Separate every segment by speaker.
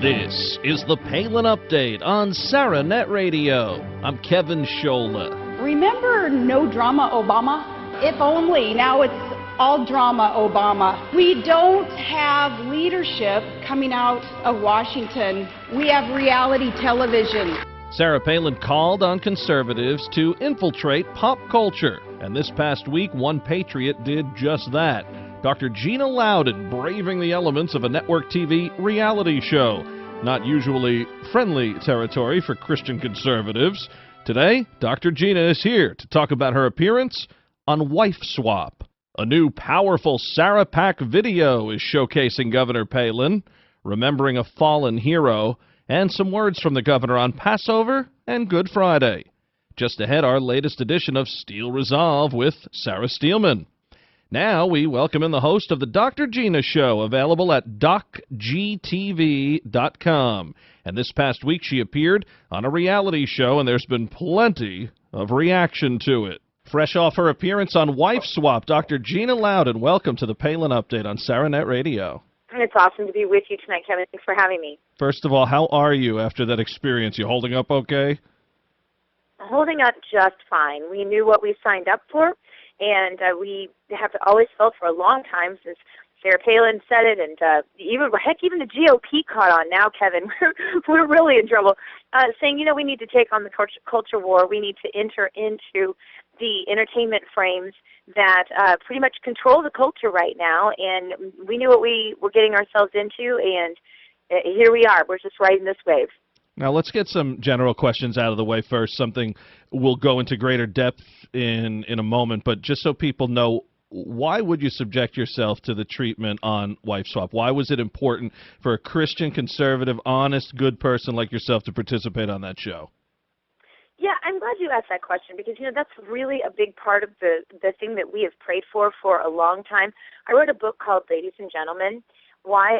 Speaker 1: This is the Palin Update on SarahNet Radio. I'm Kevin Scholla.
Speaker 2: Remember No Drama Obama? If only. Now it's all drama Obama. We don't have leadership coming out of Washington. We have reality television.
Speaker 1: Sarah Palin called on conservatives to infiltrate pop culture. And this past week, one patriot did just that. Dr. Gina Loudon braving the elements of a network TV reality show. Not usually friendly territory for Christian conservatives. Today, Dr. Gina is here to talk about her appearance on Wife Swap. A new powerful Sarah Pack video is showcasing Governor Palin, remembering a fallen hero, and some words from the governor on Passover and Good Friday. Just ahead, our latest edition of Steel Resolve with Sarah Steelman. Now we welcome in the host of the Dr. Gina Show, available at docgtv.com. And this past week she appeared on a reality show, and there's been plenty of reaction to it. Fresh off her appearance on Wife Swap, Dr. Gina Loudon, welcome to the Palin Update on SarahNet Radio.
Speaker 3: It's awesome to be with you tonight, Kevin. Thanks for having me.
Speaker 1: First of all, how are you after that experience? You holding up okay?
Speaker 3: Holding up just fine. We knew what we signed up for, and we have always felt for a long time since Sarah Palin said it, and even the GOP caught on now, Kevin. We're really in trouble, saying, we need to take on the culture war. We need to enter into the entertainment frames that pretty much control the culture right now, and we knew what we were getting ourselves into, and here we are. We're just riding this wave.
Speaker 1: Now, let's get some general questions out of the way first, something we'll go into greater depth in a moment, but just so people know, why would you subject yourself to the treatment on Wife Swap? Why was it important for a Christian, conservative, honest, good person like yourself to participate on that show?
Speaker 3: Yeah, I'm glad you asked that question because, that's really a big part of the thing that we have prayed for a long time. I wrote a book called Ladies and Gentlemen, Why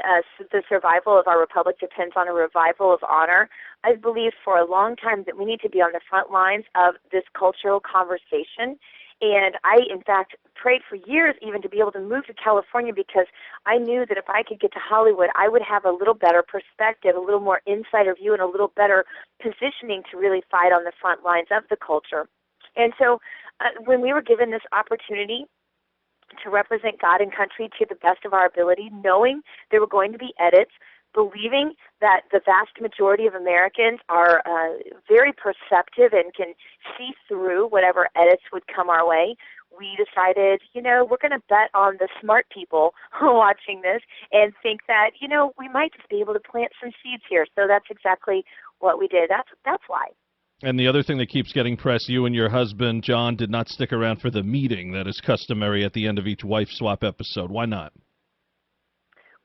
Speaker 3: the Survival of Our Republic Depends on a Revival of Honor. I've believed for a long time that we need to be on the front lines of this cultural conversation. And I, in fact, prayed for years even to be able to move to California because I knew that if I could get to Hollywood, I would have a little better perspective, a little more insider view, and a little better positioning to really fight on the front lines of the culture. And so when we were given this opportunity to represent God and country to the best of our ability, knowing there were going to be edits, believing that the vast majority of Americans are very perceptive and can see through whatever edits would come our way, we decided, we're going to bet on the smart people watching this and think that, we might just be able to plant some seeds here. So that's exactly what we did. That's why.
Speaker 1: And the other thing that keeps getting press, you and your husband, John, did not stick around for the meeting that is customary at the end of each Wife Swap episode. Why not?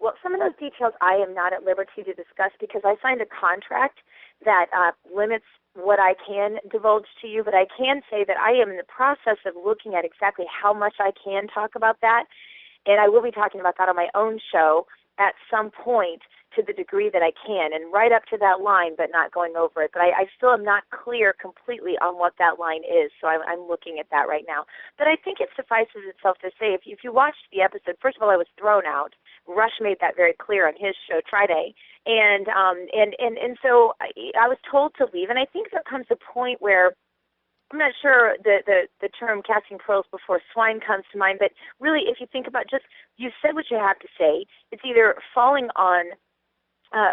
Speaker 3: Well, some of those details I am not at liberty to discuss because I signed a contract that limits what I can divulge to you, but I can say that I am in the process of looking at exactly how much I can talk about that, and I will be talking about that on my own show at some point to the degree that I can, and right up to that line, but not going over it. But I still am not clear completely on what that line is, so I'm looking at that right now. But I think it suffices itself to say, if you watched the episode, first of all, I was thrown out. Rush made that very clear on his show Friday, and so I was told to leave, and I think there comes a point where I'm not sure the term casting pearls before swine comes to mind, but really if you think about just, you said what you have to say, it's either falling on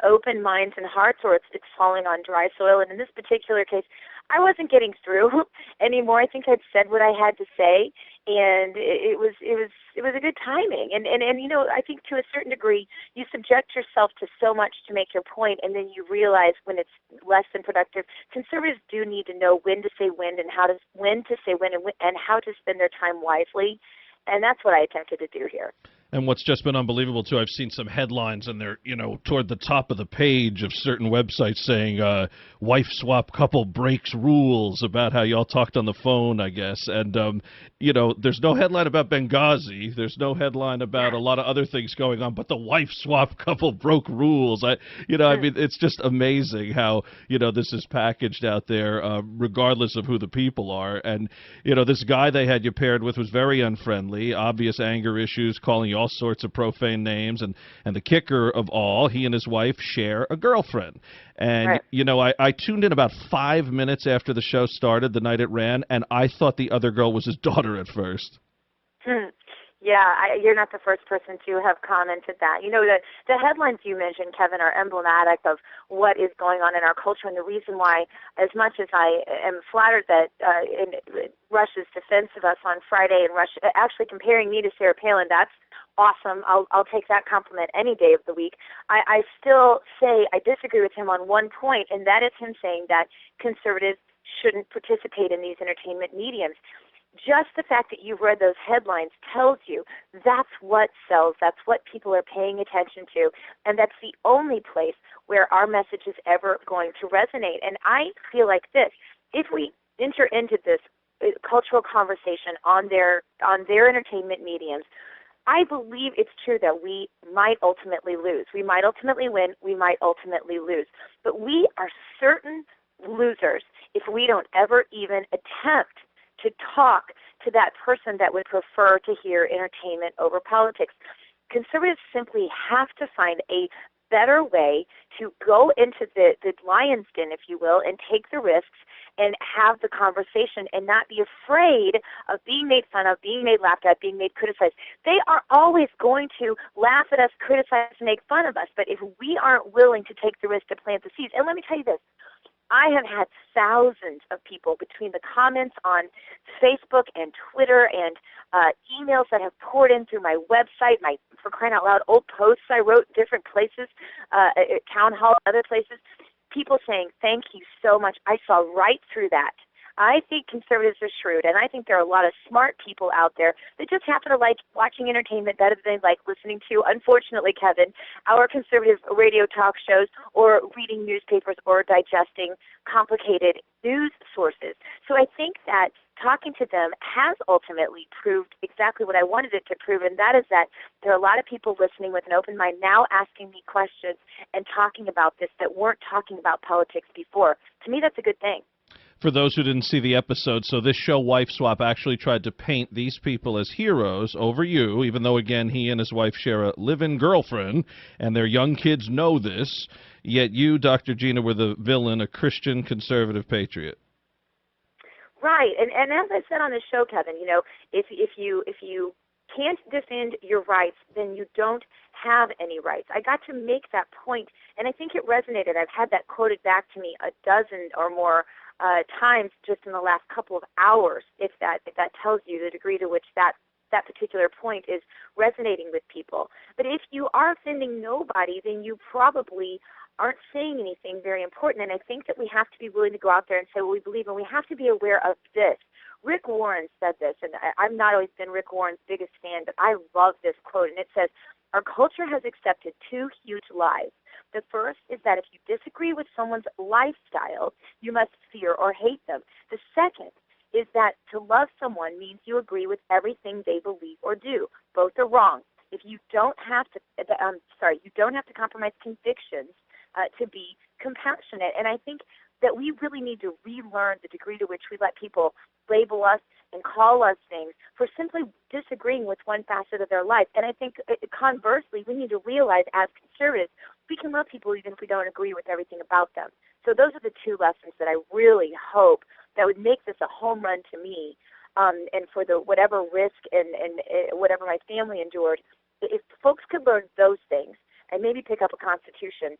Speaker 3: open minds and hearts or it's falling on dry soil, and in this particular case, I wasn't getting through anymore. I think I'd said what I had to say, and it was a good timing. And I think to a certain degree, you subject yourself to so much to make your point, and then you realize when it's less than productive. Conservatives do need to know when to say when and how to say when and how to spend their time wisely, and that's what I attempted to do here.
Speaker 1: And what's just been unbelievable, too, I've seen some headlines, and they're, toward the top of the page of certain websites saying, wife swap couple breaks rules, about how y'all talked on the phone, I guess. And, there's no headline about Benghazi. There's no headline about a lot of other things going on, but the wife swap couple broke rules. I mean, it's just amazing how, this is packaged out there, regardless of who the people are. And, this guy they had you paired with was very unfriendly, obvious anger issues, calling you all sorts of profane names, and the kicker of all, he and his wife share a girlfriend. And,
Speaker 3: Right.
Speaker 1: you know, I tuned in about 5 minutes after the show started, the night it ran, and I thought the other girl was his daughter at first.
Speaker 3: Yeah, you're not the first person to have commented that. You know, the headlines you mentioned, Kevin, are emblematic of what is going on in our culture, and the reason why, as much as I am flattered that Rush's defense of us on Friday and Rush actually comparing me to Sarah Palin, that's awesome. I'll take that compliment any day of the week. I still say I disagree with him on one point, and that is him saying that conservatives shouldn't participate in these entertainment mediums. Just the fact that you've read those headlines tells you that's what sells, that's what people are paying attention to, and that's the only place where our message is ever going to resonate. And I feel like this, if we enter into this cultural conversation on their entertainment mediums, I believe it's true that we might ultimately lose. We might ultimately win, we might ultimately lose. But we are certain losers if we don't ever even attempt to talk to that person that would prefer to hear entertainment over politics. Conservatives simply have to find a better way to go into the lion's den, if you will, and take the risks and have the conversation and not be afraid of being made fun of, being made laughed at, being made criticized. They are always going to laugh at us, criticize, and make fun of us. But if we aren't willing to take the risk to plant the seeds, and let me tell you this, I have had thousands of people between the comments on Facebook and Twitter and emails that have poured in through my website, my, for crying out loud, old posts I wrote in different places, at town hall, other places, people saying, thank you so much. I saw right through that. I think conservatives are shrewd, and I think there are a lot of smart people out there that just happen to like watching entertainment better than they like listening to, unfortunately, Kevin, our conservative radio talk shows or reading newspapers or digesting complicated news sources. So I think that talking to them has ultimately proved exactly what I wanted it to prove, and that is that there are a lot of people listening with an open mind now asking me questions and talking about this that weren't talking about politics before. To me, that's a good thing.
Speaker 1: For those who didn't see the episode, so this show, Wife Swap, actually tried to paint these people as heroes over you, even though, again, he and his wife share a live-in girlfriend, and their young kids know this, yet you, Dr. Gina, were the villain, a Christian conservative patriot.
Speaker 3: Right, and as I said on the show, Kevin, you know, if you can't defend your rights, then you don't have any rights. I got to make that point, and I think it resonated. I've had that quoted back to me a dozen or more times just in the last couple of hours, if that tells you the degree to which that particular point is resonating with people. But if you are offending nobody, then you probably aren't saying anything very important. And I think that we have to be willing to go out there and say what we believe, and we have to be aware of this. Rick Warren said this, and I've not always been Rick Warren's biggest fan, but I love this quote, and it says, "Our culture has accepted two huge lies. The first is that if you disagree with someone's lifestyle, you must fear or hate them. The second is that to love someone means you agree with everything they believe or do. Both are wrong. If you don't have to, you don't have to compromise convictions to be compassionate." And I think that we really need to relearn the degree to which we let people label us and call us things for simply disagreeing with one facet of their life. And I think conversely, we need to realize as conservatives, we can love people even if we don't agree with everything about them. So those are the two lessons that I really hope that would make this a home run to me, and for the whatever risk and whatever my family endured. If folks could learn those things and maybe pick up a Constitution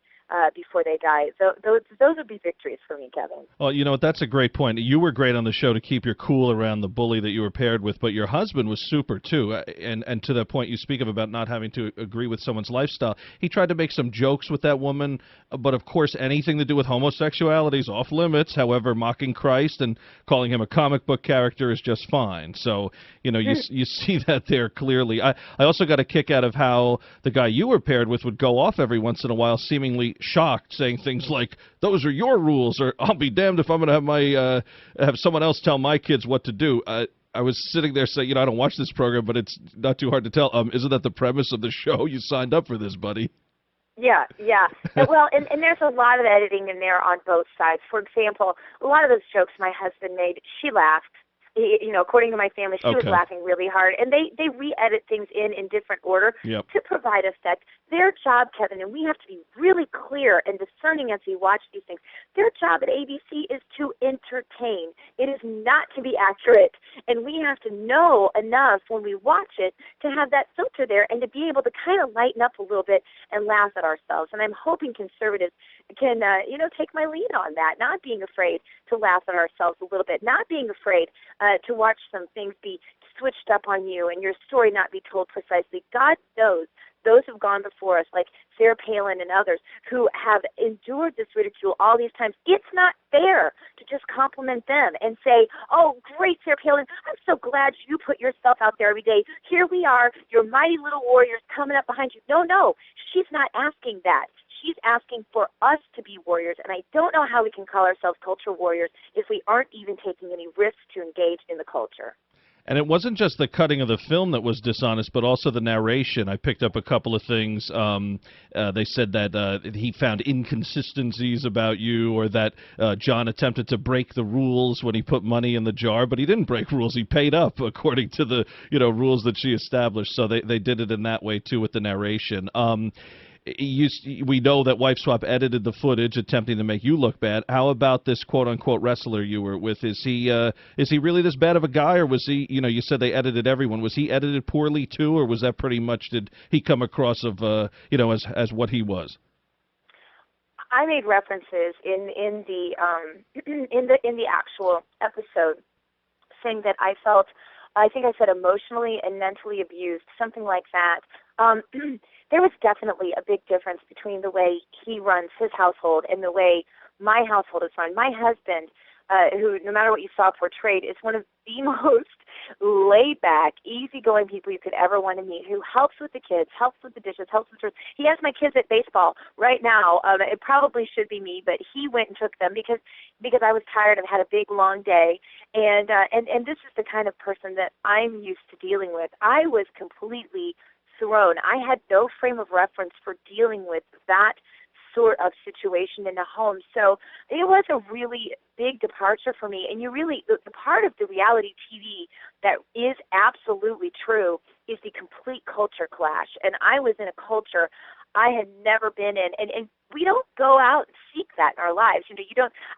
Speaker 3: before they die, those would be victories for me, Kevin.
Speaker 1: Well, you know what? That's a great point. You were great on the show to keep your cool around the bully that you were paired with, but your husband was super, too. And to the point you speak of about not having to agree with someone's lifestyle, he tried to make some jokes with that woman, but of course anything to do with homosexuality is off limits. However, mocking Christ and calling him a comic book character is just fine. So, you know, you see that there clearly. I also got a kick out of how the guy you were paired with would go off every once in a while, seemingly shocked, saying things like, "Those are your rules," or "I'll be damned if I'm going to have my have someone else tell my kids what to do." I was sitting there saying, you know, I don't watch this program, but it's not too hard to tell. Isn't that the premise of the show? You signed up for this, buddy.
Speaker 3: Yeah. Well, and there's a lot of editing in there on both sides. For example, a lot of those jokes my husband made, she laughed. according to my family, she was laughing really hard. And they re-edit things in different order to provide effect. Their job, Kevin, and we have to be really clear and discerning as we watch these things, their job at ABC is to entertain. It is not to be accurate. And we have to know enough when we watch it to have that filter there and to be able to kind of lighten up a little bit and laugh at ourselves. And I'm hoping conservatives can, take my lead on that, not being afraid to laugh at ourselves a little bit, not being afraid to watch some things be switched up on you and your story not be told precisely. God knows those who've gone before us, like Sarah Palin and others, who have endured this ridicule all these times. It's not fair to just compliment them and say, oh, great, Sarah Palin, I'm so glad you put yourself out there every day. Here we are, your mighty little warriors coming up behind you. No, she's not asking that. She's asking for us to be warriors, and I don't know how we can call ourselves culture warriors if we aren't even taking any risks to engage in the culture.
Speaker 1: And it wasn't just the cutting of the film that was dishonest, but also the narration. I picked up a couple of things. They said that he found inconsistencies about you, or that John attempted to break the rules when he put money in the jar, but he didn't break rules. He paid up according to the rules that she established. So they did it in that way too with the narration. We know that Wife Swap edited the footage, attempting to make you look bad. How about this quote-unquote wrestler you were with? Is he really this bad of a guy, or was he? You said they edited everyone. Was he edited poorly too, or was that pretty much, did he come across of as what he was?
Speaker 3: I made references in the actual episode, saying that I think I said emotionally and mentally abused, something like that. There was definitely a big difference between the way he runs his household and the way my household is run. My husband, who, no matter what you saw portrayed, is one of the most laid-back, easygoing people you could ever want to meet, who helps with the kids, helps with the dishes, helps with chores. He has my kids at baseball right now. It probably should be me, but he went and took them because I was tired. I've had a big, long day, and this is the kind of person that I'm used to dealing with. I was completely thrown. I had no frame of reference for dealing with that sort of situation in a home. So it was a really big departure for me. And the part of the reality TV that is absolutely true is the complete culture clash. And I was in a culture I had never been in. And we don't go out and seek that in our lives.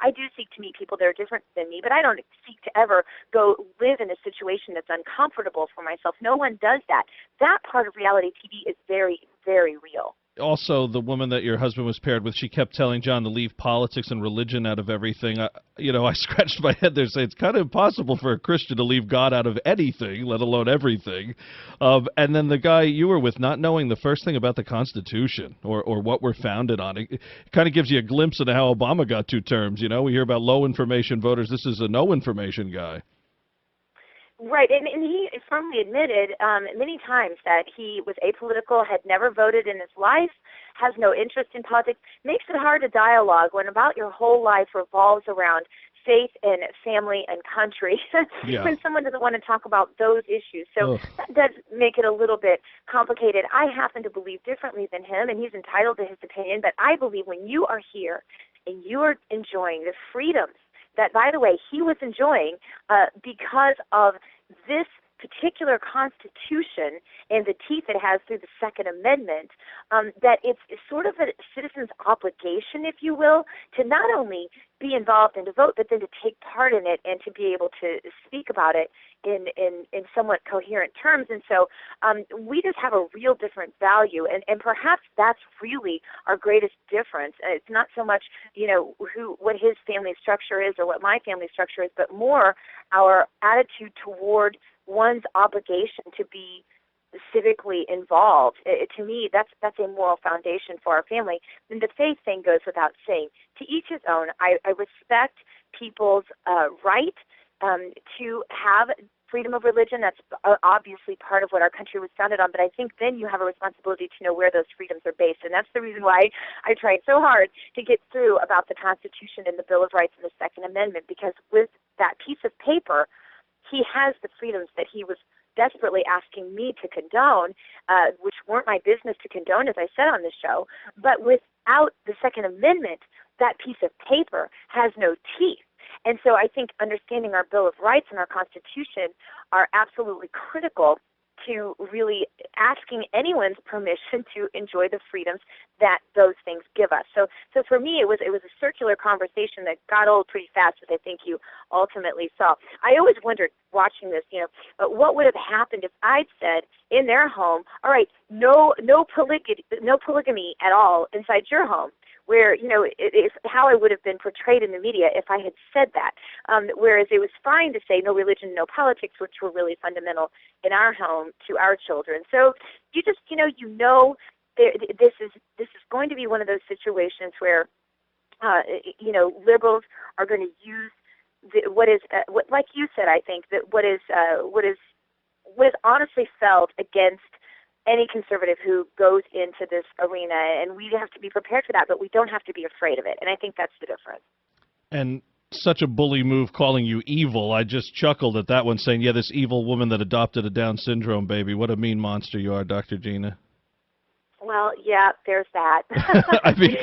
Speaker 3: I do seek to meet people that are different than me, but I don't seek to ever go live in a situation that's uncomfortable for myself. No one does that. That part of reality TV is very, very real.
Speaker 1: Also, the woman that your husband was paired with, she kept telling John to leave politics and religion out of everything. I scratched my head there saying it's kind of impossible for a Christian to leave God out of anything, let alone everything. And then the guy you were with, not knowing the first thing about the Constitution or what we're founded on. It kind of gives you a glimpse into how Obama got two terms. We hear about low information voters. This is a no information guy.
Speaker 3: Right, and he firmly admitted many times that he was apolitical, had never voted in his life, has no interest in politics. Makes it hard to dialogue when about your whole life revolves around faith and family and country. When someone doesn't want to talk about those issues. So that does make it a little bit complicated. I happen to believe differently than him, and he's entitled to his opinion, but I believe when you are here and you are enjoying the freedoms that, by the way, he was enjoying because of this particular Constitution and the teeth it has through the Second Amendment, that it's sort of a citizen's obligation, if you will, to not only be involved and to vote, but then to take part in it and to be able to speak about it in somewhat coherent terms. And so we just have a real different value, and perhaps that's really our greatest difference. It's not so much, what his family structure is or what my family structure is, but more our attitude toward one's obligation to be civically involved. To me, that's a moral foundation for our family. And the faith thing goes without saying. To each his own. I respect people's right to have freedom of religion. That's obviously part of what our country was founded on, but I think then you have a responsibility to know where those freedoms are based, and that's the reason why I tried so hard to get through about the Constitution and the Bill of Rights and the Second Amendment, because with that piece of paper, he has the freedoms that he was desperately asking me to condone, which weren't my business to condone, as I said on this show. But without the Second Amendment, that piece of paper has no teeth. And so I think understanding our Bill of Rights and our Constitution are absolutely critical to really asking anyone's permission to enjoy the freedoms that those things give us. So for me, it was a circular conversation that got old pretty fast, as I think you ultimately saw. I always wondered, watching this, what would have happened if I'd said in their home, all right, no polygamy at all inside your home, where, how I would have been portrayed in the media if I had said that. Whereas it was fine to say no religion, no politics, which were really fundamental in our home to our children. So you just, this is going to be one of those situations where, liberals are going to use like you said, I think, that what is honestly felt against any conservative who goes into this arena, and we have to be prepared for that, but we don't have to be afraid of it, and I think that's the difference.
Speaker 1: And such a bully move calling you evil. I just chuckled at that one, saying, yeah, this evil woman that adopted a Down syndrome baby. What a mean monster you are, Dr. Gina.
Speaker 3: Well, yeah, there's that.
Speaker 1: I mean,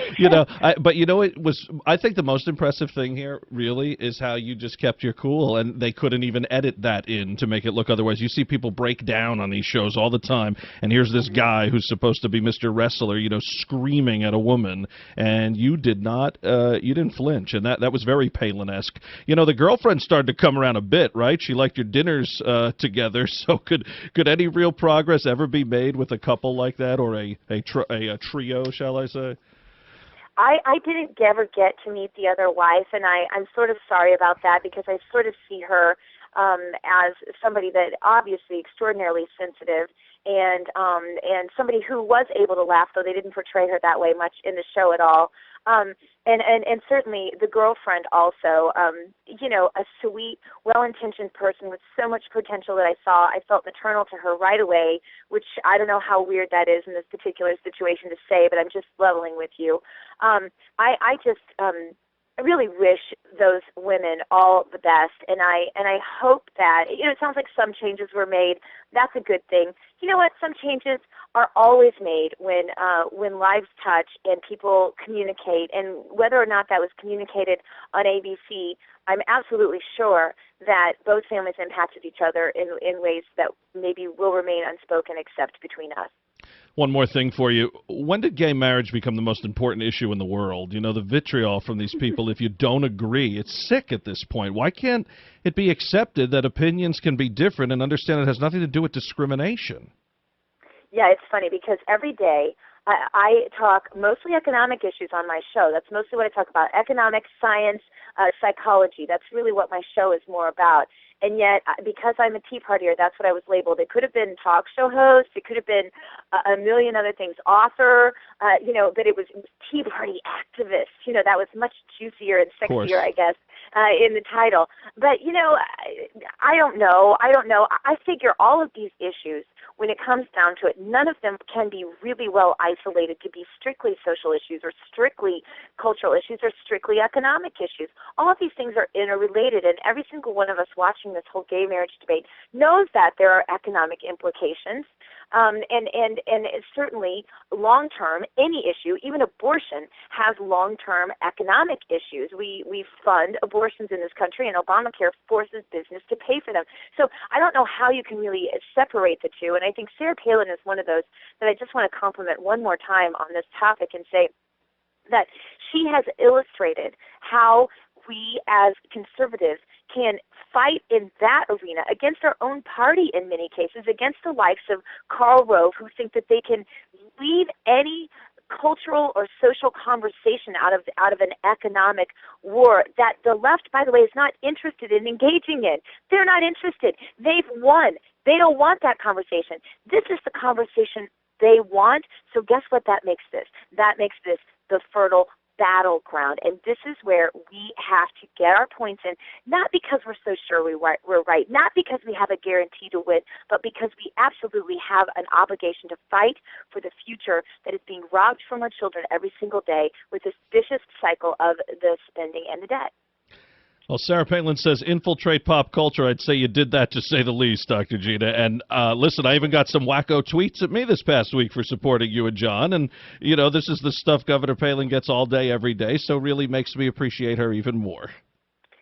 Speaker 1: I think the most impressive thing here really is how you just kept your cool, and they couldn't even edit that in to make it look otherwise. You see people break down on these shows all the time, and here's this guy who's supposed to be Mr. Wrestler, screaming at a woman, and you didn't flinch, and that was very Palin-esque. The girlfriend started to come around a bit, right? She liked your dinners together, so could any real progress ever be made with a couple like that, or a trio, shall I say?
Speaker 3: I didn't ever get to meet the other wife, and I'm sort of sorry about that, because I sort of see her as somebody that obviously extraordinarily sensitive, and somebody who was able to laugh, though they didn't portray her that way much in the show at all. And certainly the girlfriend also, a sweet, well-intentioned person with so much potential that I felt maternal to her right away, which I don't know how weird that is in this particular situation to say, but I'm just leveling with you. I really wish those women all the best, and I hope that, it sounds like some changes were made. That's a good thing. You know what? Some changes are always made when lives touch and people communicate, and whether or not that was communicated on ABC, I'm absolutely sure that both families impacted each other in ways that maybe will remain unspoken except between us.
Speaker 1: One more thing for you. When did gay marriage become the most important issue in the world? The vitriol from these people, if you don't agree, it's sick at this point. Why can't it be accepted that opinions can be different and understand it has nothing to do with discrimination?
Speaker 3: Yeah, it's funny because every day I talk mostly economic issues on my show. That's mostly what I talk about, economics, science, psychology. That's really what my show is more about. And yet, because I'm a Tea Partier, that's what I was labeled. It could have been talk show host. It could have been a million other things, author, but it was Tea Party activist. That was much juicier and sexier, I guess, in the title. But, I don't know. I figure all of these issues, when it comes down to it, none of them can be really well isolated to be strictly social issues or strictly cultural issues or strictly economic issues. All of these things are interrelated, and every single one of us watching this whole gay marriage debate knows that there are economic implications, and certainly long-term, any issue, even abortion, has long-term economic issues. We fund abortions in this country, and Obamacare forces business to pay for them. So I don't know how you can really separate the two, and I think Sarah Palin is one of those that I just want to compliment one more time on this topic and say that she has illustrated how we as conservatives can fight in that arena against our own party in many cases, against the likes of Karl Rove, who think that they can leave any cultural or social conversation out of an economic war that the left, by the way, is not interested in engaging in. They're not interested. They've won. They don't want that conversation. This is the conversation they want. So guess what that makes this? That makes this the fertile battleground, and this is where we have to get our points in, not because we're so sure we're right, not because we have a guarantee to win, but because we absolutely have an obligation to fight for the future that is being robbed from our children every single day with this vicious cycle of the spending and the debt.
Speaker 1: Well, Sarah Palin says infiltrate pop culture. I'd say you did that, to say the least, Dr. Gina. And listen, I even got some wacko tweets at me this past week for supporting you and John. And, this is the stuff Governor Palin gets all day, every day, so really makes me appreciate her even more.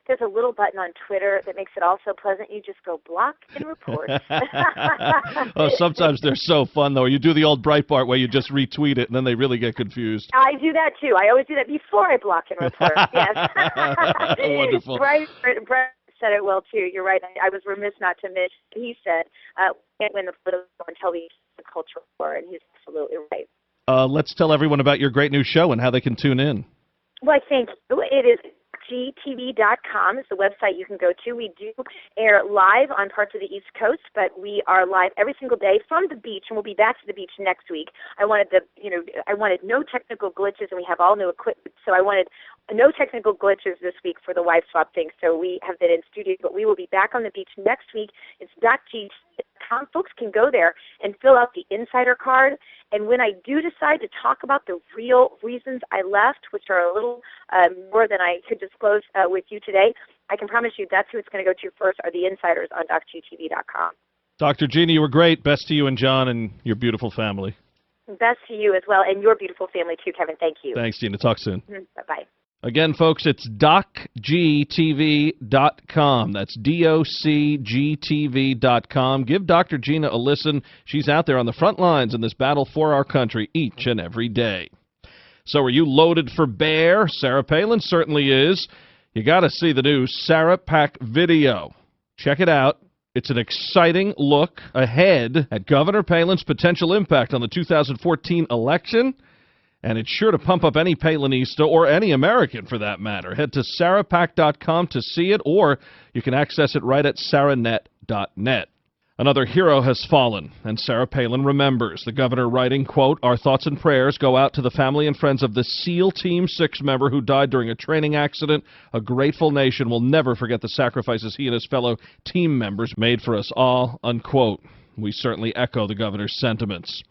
Speaker 3: There's a little button on Twitter that makes it also pleasant. You just go block and report.
Speaker 1: Oh, sometimes they're so fun, though. You do the old Breitbart where you just retweet it, and then they really get confused.
Speaker 3: I do that, too. I always do that before I block and report. Yes.
Speaker 1: Wonderful.
Speaker 3: Brett said it well, too. You're right. I was remiss not to mention. He said, can't win the political until we the cultural war, and he's absolutely right.
Speaker 1: Let's tell everyone about your great new show and how they can tune in.
Speaker 3: Well, I think it is gtv.com is the website you can go to. We do air live on parts of the East Coast, but we are live every single day from the beach, and we'll be back to the beach next week. I wanted no technical glitches, and we have all new equipment, so I wanted no technical glitches this week for the wife swap thing. So we have been in studio, but we will be back on the beach next week. It's .gtv.com. Folks can go there and fill out the insider card. And when I do decide to talk about the real reasons I left, which are a little more than I could disclose with you today, I can promise you that's who it's going to go to first are the insiders on DocGTV.com.
Speaker 1: Dr. Gina, you were great. Best to you and John and your beautiful family.
Speaker 3: Best to you as well, and your beautiful family too, Kevin. Thank you.
Speaker 1: Thanks, Gina. Talk soon.
Speaker 3: Bye-bye.
Speaker 1: Again, folks, it's docgtv.com. That's docgtv.com. Give Dr. Gina a listen. She's out there on the front lines in this battle for our country each and every day. So are you loaded for bear? Sarah Palin certainly is. You got to see the new Sarah Pack video. Check it out. It's an exciting look ahead at Governor Palin's potential impact on the 2014 election. And it's sure to pump up any Palinista, or any American for that matter. Head to sarahpack.com to see it, or you can access it right at sarahnet.net. Another hero has fallen, and Sarah Palin remembers. The governor writing, quote, "Our thoughts and prayers go out to the family and friends of the SEAL Team 6 member who died during a training accident. A grateful nation will never forget the sacrifices he and his fellow team members made for us all," unquote. We certainly echo the governor's sentiments.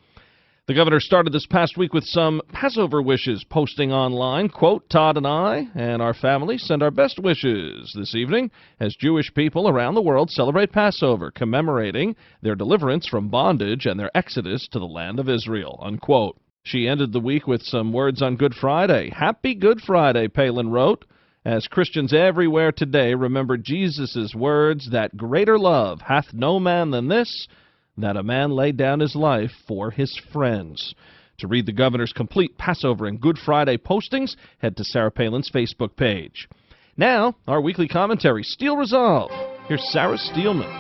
Speaker 1: The governor started this past week with some Passover wishes, posting online, quote, "Todd and I and our family send our best wishes this evening as Jewish people around the world celebrate Passover, commemorating their deliverance from bondage and their exodus to the land of Israel," unquote. She ended the week with some words on Good Friday. "Happy Good Friday," Palin wrote, "as Christians everywhere today remember Jesus' words, that greater love hath no man than this, that a man laid down his life for his friends." To read the governor's complete Passover and Good Friday postings, head to Sarah Palin's Facebook page. Now, our weekly commentary, Steel Resolve. Here's Sarah Steelman.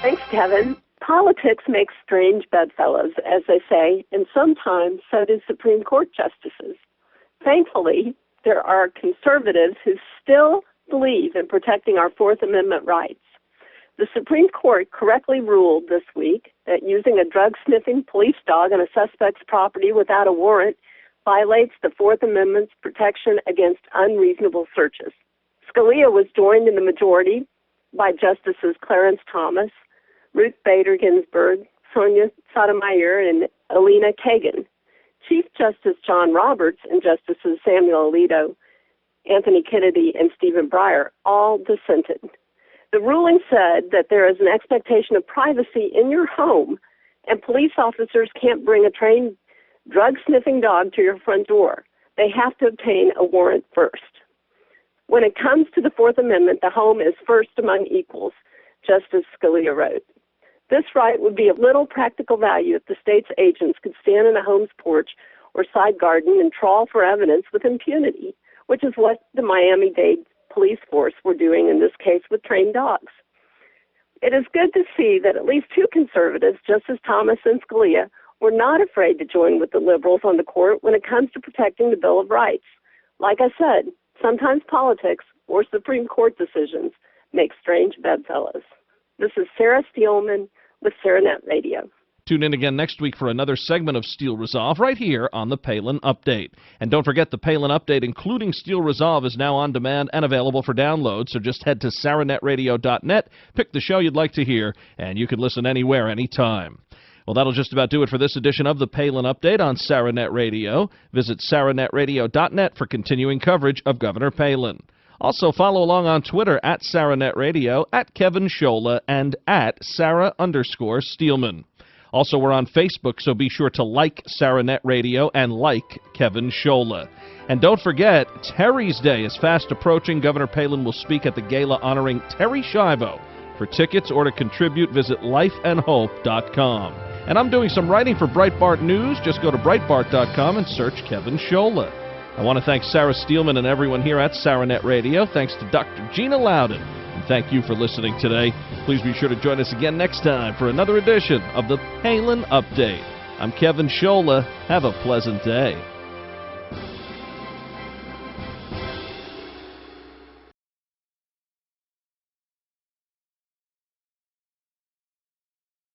Speaker 4: Thanks, Kevin. Politics makes strange bedfellows, as they say, and sometimes so do Supreme Court justices. Thankfully, there are conservatives who still believe in protecting our Fourth Amendment rights. The Supreme Court correctly ruled this week that using a drug-sniffing police dog on a suspect's property without a warrant violates the Fourth Amendment's protection against unreasonable searches. Scalia was joined in the majority by Justices Clarence Thomas, Ruth Bader Ginsburg, Sonia Sotomayor, and Elena Kagan. Chief Justice John Roberts and Justices Samuel Alito, Anthony Kennedy, and Stephen Breyer all dissented. The ruling said that there is an expectation of privacy in your home, and police officers can't bring a trained drug-sniffing dog to your front door. They have to obtain a warrant first. When it comes to the Fourth Amendment, the home is first among equals, Justice Scalia wrote. This right would be of little practical value if the state's agents could stand in a home's porch or side garden and trawl for evidence with impunity, which is what the Miami-Dade police force were doing in this case with trained dogs. It is good to see that at least two conservatives, Justice Thomas and Scalia, were not afraid to join with the liberals on the court when it comes to protecting the Bill of Rights. Like I said, sometimes politics or Supreme Court decisions make strange bedfellows. This is Sarah Steelman with SarahNet Radio.
Speaker 1: Tune in again next week for another segment of Steel Resolve right here on the Palin Update. And don't forget, the Palin Update, including Steel Resolve, is now on demand and available for download, so just head to sarahnetradio.net, pick the show you'd like to hear, and you can listen anywhere, anytime. Well, that'll just about do it for this edition of the Palin Update on SarahNet Radio. Visit sarahnetradio.net for continuing coverage of Governor Palin. Also, follow along on Twitter at SarahNet Radio, at Kevin Schola, and at Sarah_Steelman. Also, we're on Facebook, so be sure to like SarahNet Radio and like Kevin Scholla. And don't forget, Terry's Day is fast approaching. Governor Palin will speak at the gala honoring Terry Schiavo. For tickets or to contribute, visit lifeandhope.com. And I'm doing some writing for Breitbart News. Just go to Breitbart.com and search Kevin Scholla. I want to thank Sarah Steelman and everyone here at SarahNet Radio. Thanks to Dr. Gina Loudon. And thank you for listening today. Please be sure to join us again next time for another edition of the Palin Update. I'm Kevin Scholla. Have a pleasant day.